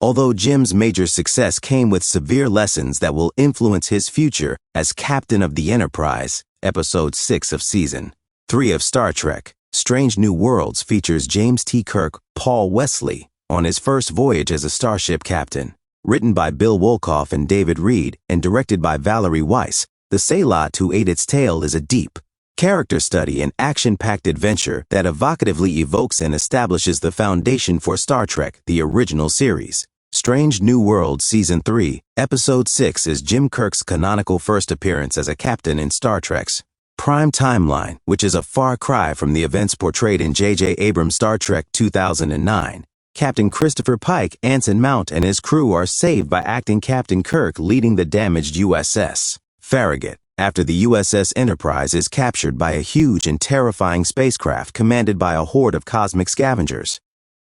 Although Jim's major success came with severe lessons that will influence his future as Captain of the Enterprise, Episode 6 of Season 3 of Star Trek, Strange New Worlds features James T. Kirk, Paul Wesley, on his first voyage as a starship captain. Written by Bill Wolkoff and David Reed and directed by Valerie Weiss, The Sailot Who Ate Its Tail is a deep character study and action-packed adventure that evocatively evokes and establishes the foundation for Star Trek, the original series. Strange New Worlds Season 3, Episode 6 is Jim Kirk's canonical first appearance as a captain in Star Trek's prime timeline, which is a far cry from the events portrayed in J.J. Abrams' Star Trek 2009. Captain Christopher Pike, Anson Mount, and his crew are saved by acting Captain Kirk leading the damaged USS Farragut after the USS Enterprise is captured by a huge and terrifying spacecraft commanded by a horde of cosmic scavengers.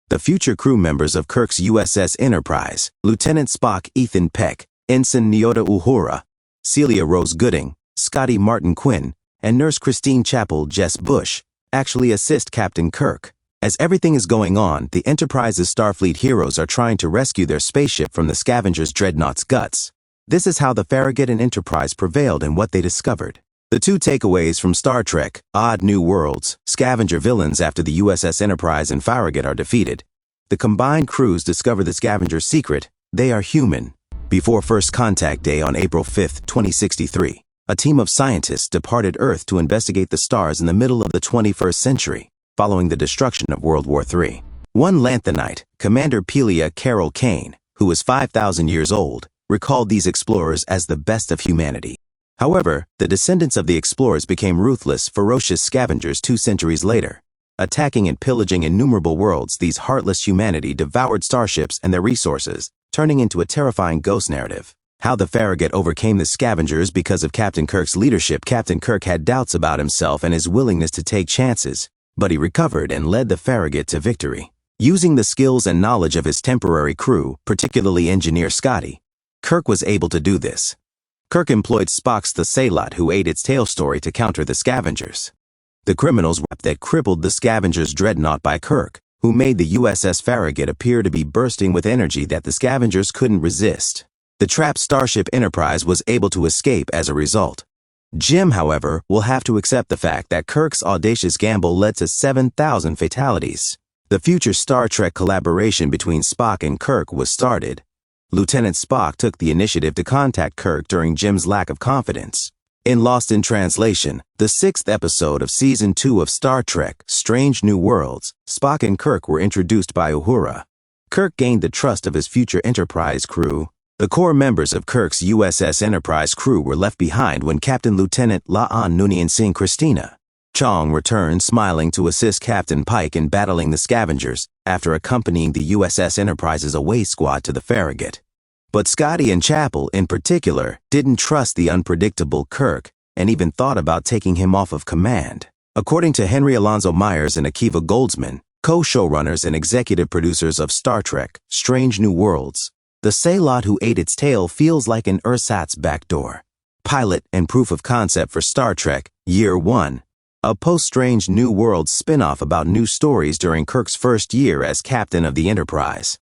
The future crew members of Kirk's USS Enterprise, Lieutenant Spock Ethan Peck, Ensign Nyota Uhura, Celia Rose Gooding, Scotty Martin Quinn, and Nurse Christine Chapel Jess Bush, actually assist Captain Kirk. As everything is going on, the Enterprise's Starfleet heroes are trying to rescue their spaceship from the scavengers' dreadnought's guts. This is how the Farragut and Enterprise prevailed and what they discovered. The two takeaways from Star Trek, Odd New Worlds, scavenger villains after the USS Enterprise and Farragut are defeated. The combined crews discover the scavenger's secret: they are human. Before First Contact Day on April 5, 2063, a team of scientists departed Earth to investigate the stars in the middle of the 21st century, following the destruction of World War III. One Lanthanite, Commander Pelia Carol Kane, who was 5,000 years old, recalled these explorers as the best of humanity. However, the descendants of the explorers became ruthless, ferocious scavengers 2 centuries later. Attacking and pillaging innumerable worlds, these heartless humanity devoured starships and their resources, turning into a terrifying ghost narrative. How the Farragut overcame the scavengers because of Captain Kirk's leadership. Captain Kirk had doubts about himself and his willingness to take chances, but he recovered and led the Farragut to victory. Using the skills and knowledge of his temporary crew, particularly Engineer Scotty, Kirk was able to do this. Kirk employed Spock's The Sailot Who Ate Its Tail story to counter the scavengers. The criminals that crippled the scavengers' dreadnought by Kirk, who made the USS Farragut appear to be bursting with energy that the scavengers couldn't resist. The trapped Starship Enterprise was able to escape as a result. Jim, however, will have to accept the fact that Kirk's audacious gamble led to 7,000 fatalities. The future Star Trek collaboration between Spock and Kirk was started. Lieutenant Spock took the initiative to contact Kirk during Jim's lack of confidence. In Lost in Translation, the 6th episode of Season 2 of Star Trek, Strange New Worlds, Spock and Kirk were introduced by Uhura. Kirk gained the trust of his future Enterprise crew. The core members of Kirk's USS Enterprise crew were left behind when Captain Lieutenant La'an Noonien Singh Christina Chong returned, smiling to assist Captain Pike in battling the scavengers after accompanying the USS Enterprise's away squad to the Farragut. But Scotty and Chapel, in particular, didn't trust the unpredictable Kirk and even thought about taking him off of command. According to Henry Alonzo Myers and Akiva Goldsman, co-showrunners and executive producers of Star Trek, Strange New Worlds, The Sailot Who Ate Its Tail feels like an ersatz backdoor pilot and proof of concept for Star Trek, Year 1, a post-Strange New Worlds spin-off about new stories during Kirk's first year as captain of the Enterprise.